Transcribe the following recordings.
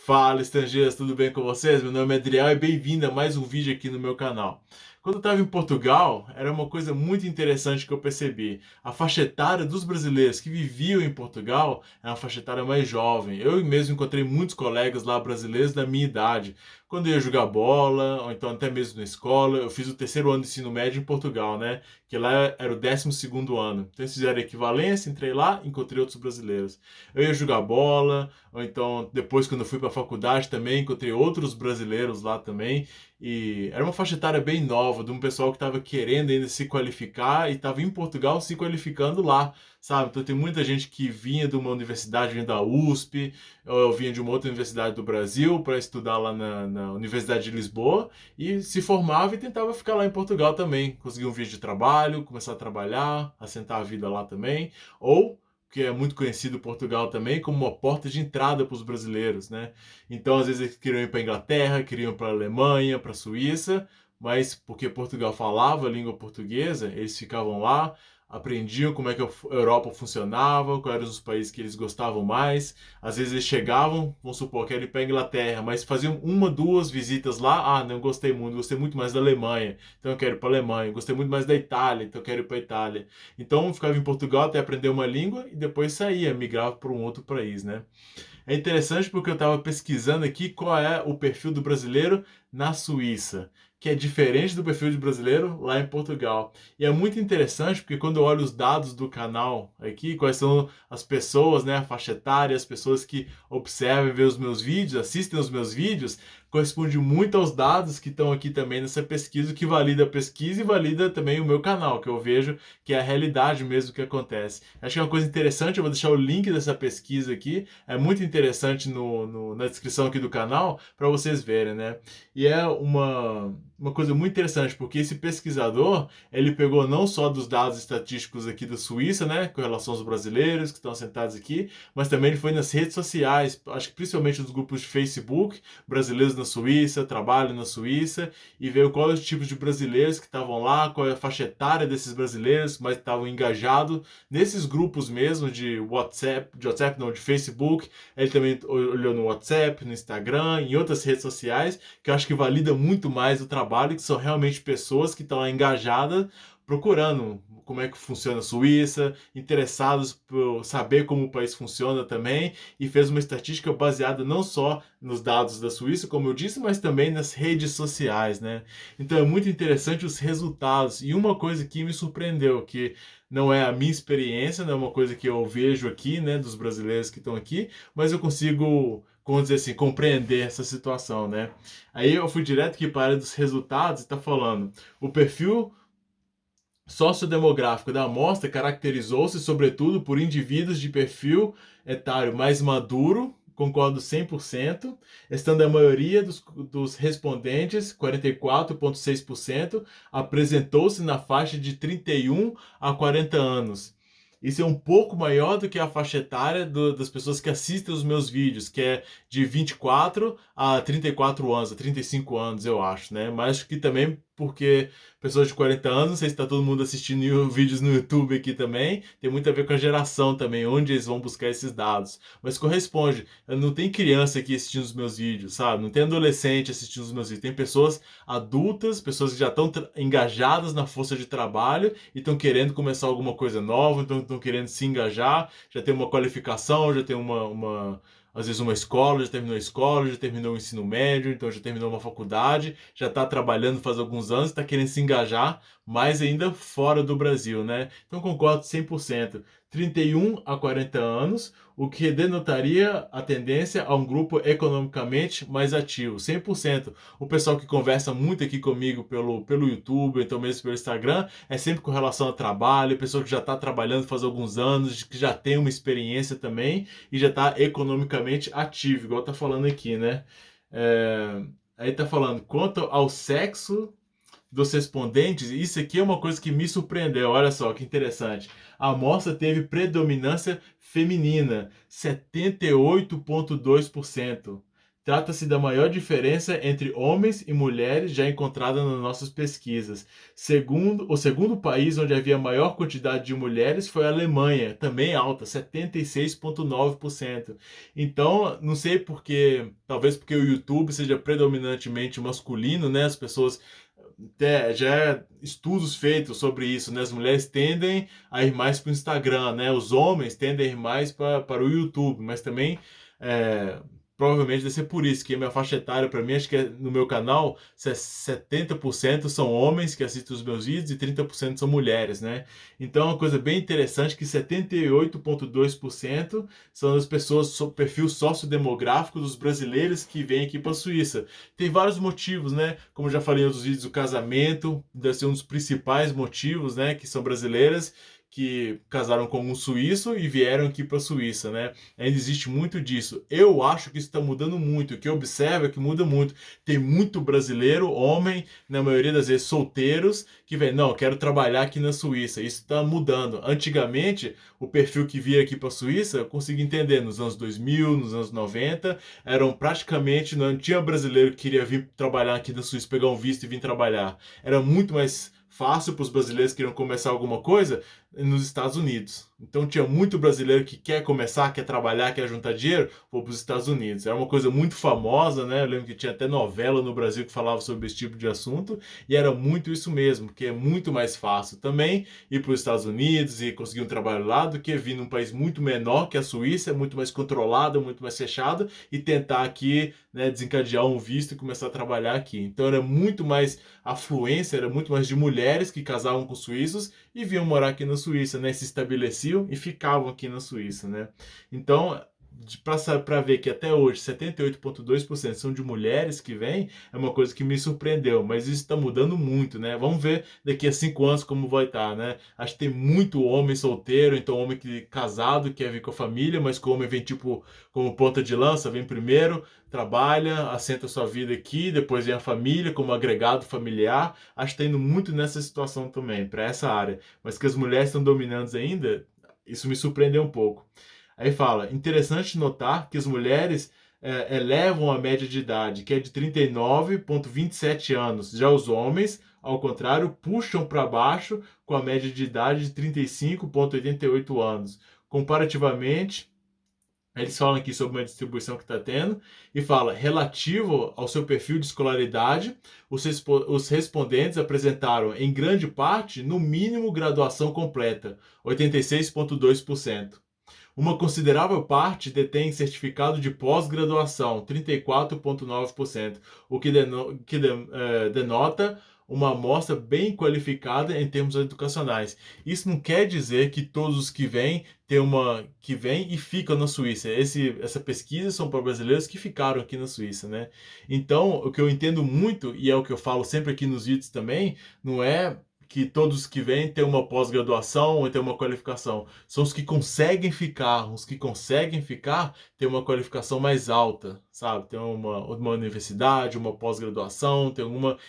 Fala, estrangeiros, tudo bem com vocês? Meu nome é Adriel e bem-vindo a mais um vídeo aqui no meu canal. Quando eu estava em Portugal, era uma coisa muito interessante que eu percebi. A faixa etária dos brasileiros que viviam em Portugal é uma faixa etária mais jovem. Eu mesmo encontrei muitos colegas lá brasileiros da minha idade. Quando eu ia jogar bola, ou então até mesmo na escola, eu fiz o terceiro ano de ensino médio em Portugal, né? Que lá era o 12º ano. Então eles fizeram a equivalência, entrei lá, encontrei outros brasileiros. Eu ia jogar bola, ou então depois quando eu fui para a faculdade também encontrei outros brasileiros lá também, e era uma faixa etária bem nova, de um pessoal que estava querendo ainda se qualificar e estava em Portugal se qualificando lá, sabe? Então tem muita gente que vinha de uma universidade, vinha da USP, ou vinha de uma outra universidade do Brasil para estudar lá na Universidade de Lisboa e se formava e tentava ficar lá em Portugal também, conseguir um visto de trabalho, começar a trabalhar, assentar a vida lá também, ou que é muito conhecido Portugal também como uma porta de entrada para os brasileiros, né? Então, às vezes eles queriam ir para a Inglaterra, queriam ir para a Alemanha, para a Suíça, mas porque Portugal falava a língua portuguesa, eles ficavam lá, aprendiam como é que a Europa funcionava, quais eram os países que eles gostavam mais. Às vezes eles chegavam, vamos supor, querem ir para a Inglaterra, mas faziam uma, duas visitas lá. Ah, não gostei muito, gostei muito mais da Alemanha, então eu quero ir para a Alemanha. Gostei muito mais da Itália, então eu quero ir para a Itália. Então eu ficava em Portugal até aprender uma língua e depois saía, migrava para um outro país, né? É interessante porque eu estava pesquisando aqui qual é o perfil do brasileiro na Suíça, que é diferente do perfil de brasileiro lá em Portugal. E é muito interessante porque quando eu olho os dados do canal aqui, quais são as pessoas, né, a faixa etária, as pessoas que observam e veem os meus vídeos, assistem os meus vídeos, corresponde muito aos dados que estão aqui também nessa pesquisa, o que valida a pesquisa e valida também o meu canal, que eu vejo que é a realidade mesmo que acontece. Acho que é uma coisa interessante, eu vou deixar o link dessa pesquisa aqui, é muito interessante na descrição aqui do canal para vocês verem, né? E é uma coisa muito interessante, porque esse pesquisador, ele pegou não só dos dados estatísticos aqui da Suíça, né, com relação aos brasileiros que estão sentados aqui, mas também ele foi nas redes sociais, acho que principalmente nos grupos de Facebook, brasileiros na Suíça, trabalho na Suíça, e veio quais os tipos de brasileiros que estavam lá, qual é a faixa etária desses brasileiros, mas estavam engajados nesses grupos mesmo de WhatsApp não, de Facebook. Ele também olhou no WhatsApp, no Instagram, em outras redes sociais, que eu acho que valida muito mais o trabalho, que são realmente pessoas que estão lá engajadas, procurando como é que funciona a Suíça, interessados por saber como o país funciona também, e fez uma estatística baseada não só nos dados da Suíça, como eu disse, mas também nas redes sociais, né? Então é muito interessante os resultados. E uma coisa que me surpreendeu, que não é a minha experiência, não é uma coisa que eu vejo aqui, né, dos brasileiros que estão aqui, mas eu consigo, como dizer assim, compreender essa situação, né? Aí eu fui direto aqui para a área dos resultados e está falando, o perfil sociodemográfico da amostra caracterizou-se sobretudo por indivíduos de perfil etário mais maduro, concordo 100%, estando a maioria dos respondentes, 44,6%, apresentou-se na faixa de 31 a 40 anos. Isso é um pouco maior do que a faixa etária das pessoas que assistem os meus vídeos, que é de 24 a 34 anos, a 35 anos, eu acho, né? Mas que também porque pessoas de 40 anos, não sei se está todo mundo assistindo vídeos no YouTube aqui também, tem muito a ver com a geração também, onde eles vão buscar esses dados. Mas corresponde, não tem criança aqui assistindo os meus vídeos, sabe? Não tem adolescente assistindo os meus vídeos, tem pessoas adultas, pessoas que já estão engajadas na força de trabalho e estão querendo começar alguma coisa nova, então estão querendo se engajar, já tem uma qualificação, já tem às vezes uma escola, já terminou o ensino médio, então já terminou uma faculdade, já está trabalhando faz alguns anos, está querendo se engajar, mais ainda fora do Brasil, né? Então concordo 100%. 31 a 40 anos, o que denotaria a tendência a um grupo economicamente mais ativo, 100%. O pessoal que conversa muito aqui comigo pelo YouTube, então mesmo pelo Instagram, é sempre com relação ao trabalho, pessoa que já está trabalhando faz alguns anos, que já tem uma experiência também e já está economicamente ativo, igual tá falando aqui, né? É, aí tá falando, quanto ao sexo dos respondentes, isso aqui é uma coisa que me surpreendeu, olha só que interessante. A amostra teve predominância feminina, 78,2%. Trata-se da maior diferença entre homens e mulheres já encontrada nas nossas pesquisas. O segundo país onde havia maior quantidade de mulheres foi a Alemanha, também alta, 76,9%. Então, não sei porque, talvez porque o YouTube seja predominantemente masculino, né? As pessoas já estudos feitos sobre isso, né? As mulheres tendem a ir mais para o Instagram, né? Os homens tendem a ir mais para o YouTube, mas também é, provavelmente deve ser por isso que a minha faixa etária, para mim, acho que no meu canal, 70% são homens que assistem os meus vídeos e 30% são mulheres, né? Então é uma coisa bem interessante que 78,2% são das pessoas sob perfil sociodemográfico dos brasileiros que vêm aqui para a Suíça. Tem vários motivos, né? Como já falei em outros vídeos, o casamento deve ser um dos principais motivos, né? Que são brasileiras que casaram com um suíço e vieram aqui para a Suíça, né? Ainda existe muito disso. Eu acho que isso está mudando muito. O que eu observo é que muda muito. Tem muito brasileiro, homem, na maioria das vezes solteiros, que vem, não, quero trabalhar aqui na Suíça. Isso está mudando. Antigamente, o perfil que via aqui para a Suíça, eu consigo entender, nos anos 2000, nos anos 90, eram praticamente, não tinha brasileiro que queria vir trabalhar aqui na Suíça, pegar um visto e vir trabalhar. Era muito mais fácil para os brasileiros que queriam começar alguma coisa nos Estados Unidos. Então tinha muito brasileiro que quer começar, quer trabalhar, quer juntar dinheiro, vou para os Estados Unidos. Era uma coisa muito famosa, né? Eu lembro que tinha até novela no Brasil que falava sobre esse tipo de assunto, e era muito isso mesmo, que é muito mais fácil também ir para os Estados Unidos e conseguir um trabalho lá do que vir num país muito menor que a Suíça, muito mais controlado, muito mais fechado, e tentar aqui, né, desencadear um visto e começar a trabalhar aqui. Então era muito mais afluência, era muito mais de mulheres que casavam com suíços e vinham morar aqui na Suíça, né? Se estabeleciam e ficavam aqui na Suíça, né? Então, para ver que até hoje 78,2% são de mulheres que vêm, é uma coisa que me surpreendeu, mas isso está mudando muito, né? Vamos ver daqui a 5 anos como vai estar, né? Acho que tem muito homem solteiro, então homem que casado quer vir com a família, mas que o homem vem tipo como ponta de lança, vem primeiro, trabalha, assenta sua vida aqui, depois vem a família como agregado familiar. Acho que está indo muito nessa situação também, para essa área. Mas que as mulheres estão dominantes ainda, isso me surpreendeu um pouco. Aí fala, interessante notar que as mulheres elevam a média de idade, que é de 39,27 anos. Já os homens, ao contrário, puxam para baixo com a média de idade de 35,88 anos. Comparativamente, eles falam aqui sobre uma distribuição que está tendo e fala, relativo ao seu perfil de escolaridade, os respondentes apresentaram, em grande parte, no mínimo graduação completa, 86,2%. Uma considerável parte detém certificado de pós-graduação, 34,9%, o que, denota uma amostra bem qualificada em termos educacionais. Isso não quer dizer que todos os que vêm que vêm e ficam na Suíça. Essa pesquisa são para brasileiros que ficaram aqui na Suíça, né? Então, o que eu entendo muito, e é o que eu falo sempre aqui nos vídeos também, não é que todos que vêm têm uma pós-graduação ou têm uma qualificação. São os que conseguem ficar. Os que conseguem ficar têm uma qualificação mais alta, sabe? Tem uma universidade, uma pós-graduação, tem alguma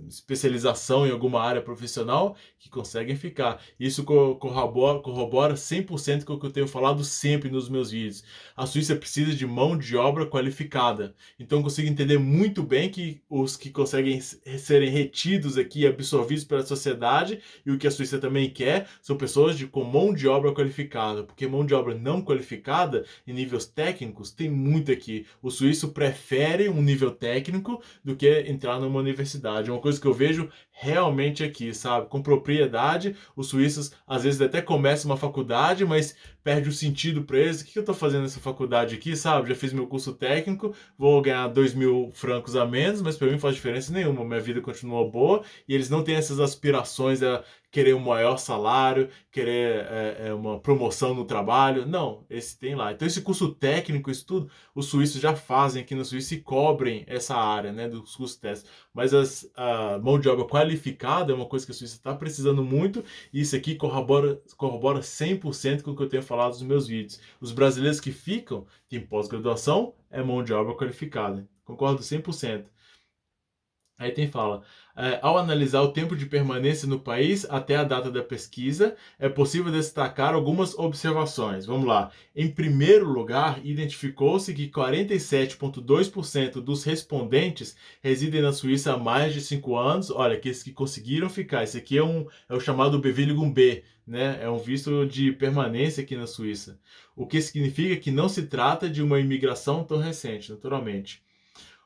especialização em alguma área profissional que conseguem ficar. Isso corrobora 100% com o que eu tenho falado sempre nos meus vídeos. A Suíça precisa de mão de obra qualificada. Então eu consigo entender muito bem que os que conseguem serem retidos aqui, absorvidos pela sociedade, e o que a Suíça também quer, são pessoas com mão de obra qualificada, porque mão de obra não qualificada, em níveis técnicos, tem muito aqui. O suíço prefere um nível técnico do que entrar numa universidade. É uma coisa que eu vejo realmente aqui, sabe? Com propriedade, os suíços às vezes até começam uma faculdade, mas perde o sentido para eles. O que eu estou fazendo nessa faculdade aqui, sabe? Já fiz meu curso técnico, vou ganhar 2.000 francos a menos, mas para mim não faz diferença nenhuma. Minha vida continua boa e eles não têm essas aspirações a querer um maior salário, querer uma promoção no trabalho. Não, esse tem lá. Então esse curso técnico, isso tudo, os suíços já fazem aqui na Suíça e cobrem essa área, né, dos cursos técnicos. Mas a mão de obra qualificada é uma coisa que a Suíça está precisando muito, e isso aqui corrobora 100% com o que eu tenho falado nos meus vídeos. Os brasileiros que ficam, têm pós-graduação, é mão de obra qualificada. Concordo 100%. Aí tem fala, ao analisar o tempo de permanência no país até a data da pesquisa, é possível destacar algumas observações. Vamos lá. Em primeiro lugar, identificou-se que 47,2% dos respondentes residem na Suíça há mais de 5 anos. Olha, aqueles que conseguiram ficar. Esse aqui é o chamado Bewilligung B, né? É um visto de permanência aqui na Suíça. O que significa que não se trata de uma imigração tão recente, naturalmente.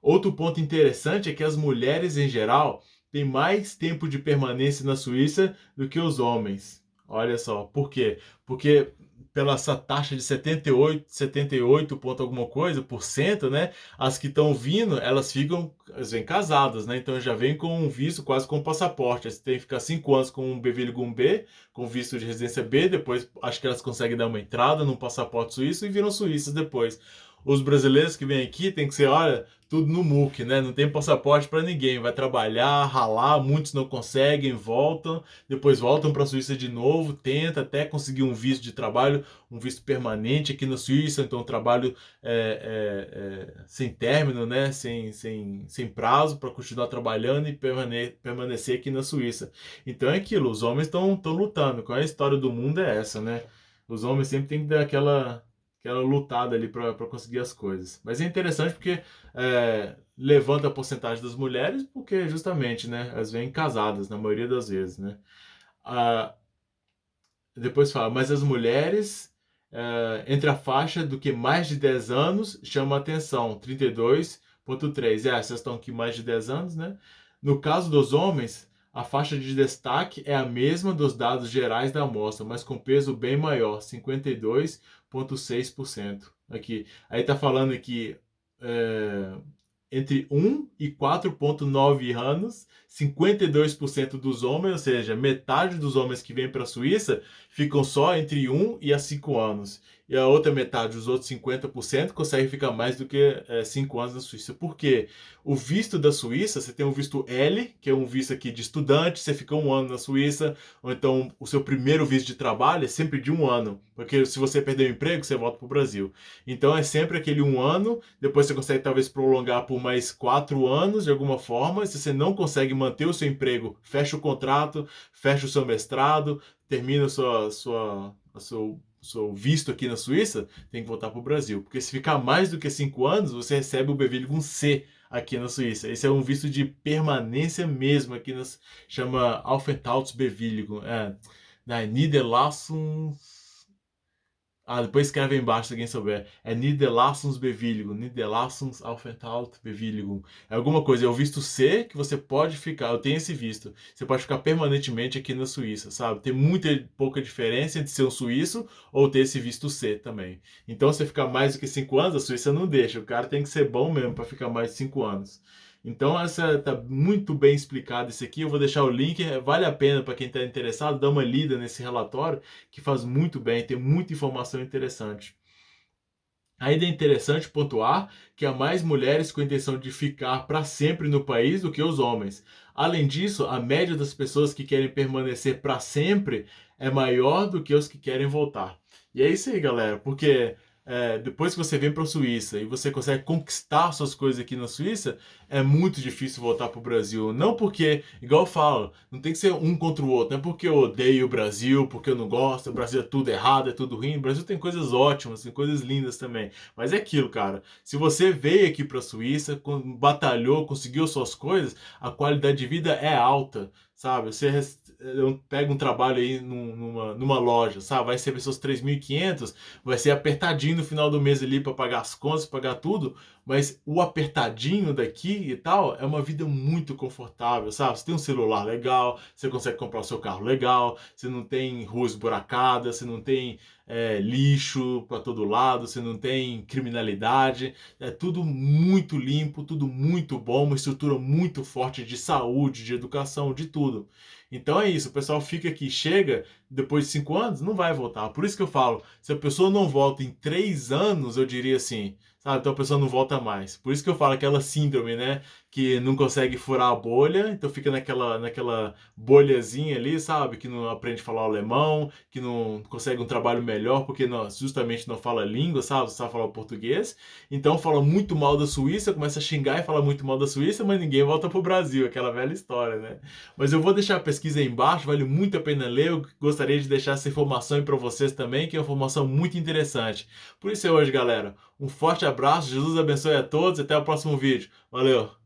Outro ponto interessante é que as mulheres, em geral, têm mais tempo de permanência na Suíça do que os homens. Olha só, por quê? Porque pela essa taxa de 78 ponto alguma coisa por cento, né? As que estão vindo, elas vêm casadas, né? Então já vem com um visto quase com um passaporte. Você tem que ficar 5 anos com um Bewilligung B, com visto de residência B, depois acho que elas conseguem dar uma entrada num passaporte suíço e viram suíças depois. Os brasileiros que vêm aqui tem que ser, olha, tudo no MUC, né? Não tem passaporte para ninguém. Vai trabalhar, ralar, muitos não conseguem, voltam, depois voltam para a Suíça de novo, tenta até conseguir um visto de trabalho, um visto permanente aqui na Suíça, então um trabalho sem término, né? Sem prazo para continuar trabalhando e permanecer aqui na Suíça. Então é aquilo, os homens estão lutando. Qual é a história do mundo é essa, né? Os homens sempre têm que dar aquela lutada ali para conseguir as coisas. Mas é interessante porque levanta a porcentagem das mulheres, porque justamente, né, elas vêm casadas, na maioria das vezes, né. Ah, depois fala, mas as mulheres, entre a faixa do que mais de 10 anos, chama a atenção, 32,3. Essas estão aqui mais de 10 anos, né. No caso dos homens, a faixa de destaque é a mesma dos dados gerais da amostra, mas com peso bem maior, 52,6%. Aqui. Aí tá falando aqui é, entre 1 e 4,9 anos, 52% dos homens, ou seja, metade dos homens que vêm para a Suíça, ficam só entre 1 e 5 anos. E a outra metade, os outros 50%, conseguem ficar mais do que 5 anos na Suíça. Por quê? O visto da Suíça, você tem um visto L, que é um visto aqui de estudante, você fica 1 ano na Suíça, ou então o seu primeiro visto de trabalho é sempre de 1 ano, porque se você perder o emprego, você volta para o Brasil. Então é sempre aquele 1 ano, depois você consegue talvez prolongar por mais 4 anos de alguma forma. Se você não consegue manter o seu emprego, fecha o contrato, fecha o seu mestrado, termina o seu visto aqui na Suíça, tem que voltar para o Brasil. Porque se ficar mais do que 5 anos, você recebe o Bewilligung C aqui na Suíça. Esse é um visto de permanência mesmo aqui chama Aufenthaltsbewilligung. Niederlassung. Depois escreve aí embaixo se alguém souber. É Niederlassungsbewilligung, Niederlassungsaufenthaltsbewilligung. É alguma coisa, é o visto C que você pode ficar, eu tenho esse visto. Você pode ficar permanentemente aqui na Suíça, sabe? Tem pouca diferença entre ser um suíço ou ter esse visto C também. Então, se você ficar mais do que 5 anos, a Suíça não deixa. O cara tem que ser bom mesmo para ficar mais de 5 anos. Então, essa tá muito bem explicado isso aqui. Eu vou deixar o link. Vale a pena para quem está interessado dar uma lida nesse relatório, que faz muito bem, tem muita informação interessante. Ainda é interessante pontuar que há mais mulheres com a intenção de ficar para sempre no país do que os homens. Além disso, a média das pessoas que querem permanecer para sempre é maior do que os que querem voltar. E é isso aí, galera, porque depois que você vem para a Suíça e você consegue conquistar suas coisas aqui na Suíça, é muito difícil voltar para o Brasil. Não porque, igual eu falo, não tem que ser um contra o outro. Não é porque eu odeio o Brasil, porque eu não gosto, o Brasil é tudo errado, é tudo ruim. O Brasil tem coisas ótimas, tem coisas lindas também. Mas é aquilo, cara. Se você veio aqui para a Suíça, batalhou, conseguiu suas coisas, a qualidade de vida é alta, sabe? Você pega um trabalho aí numa loja, sabe? Vai ser seus 3.500, vai ser apertadinho no final do mês ali para pagar as contas, pagar tudo, mas o apertadinho daqui e tal é uma vida muito confortável, sabe? Você tem um celular legal, você consegue comprar o seu carro legal, você não tem rua esburacada, você não tem lixo para todo lado, você não tem criminalidade, é tudo muito limpo, tudo muito bom, uma estrutura muito forte de saúde, de educação, de tudo. Então é isso, o pessoal fica aqui, chega, depois de 5 anos, não vai voltar. Por isso que eu falo, se a pessoa não volta em 3 anos, eu diria assim, sabe? Então a pessoa não volta volta mais. Por isso que eu falo aquela síndrome, né? Que não consegue furar a bolha, então fica naquela bolhazinha ali, sabe? Que não aprende a falar alemão, que não consegue um trabalho melhor porque justamente não fala língua, sabe? Só fala português. Então fala muito mal da Suíça, começa a xingar e fala muito mal da Suíça, mas ninguém volta pro Brasil, aquela velha história, né? Mas eu vou deixar a pesquisa aí embaixo, vale muito a pena ler. Eu gostaria de deixar essa informação aí para vocês também, que é uma informação muito interessante. Por isso é hoje, galera. Um forte abraço, Jesus abençoe a todos e até o próximo vídeo. Valeu!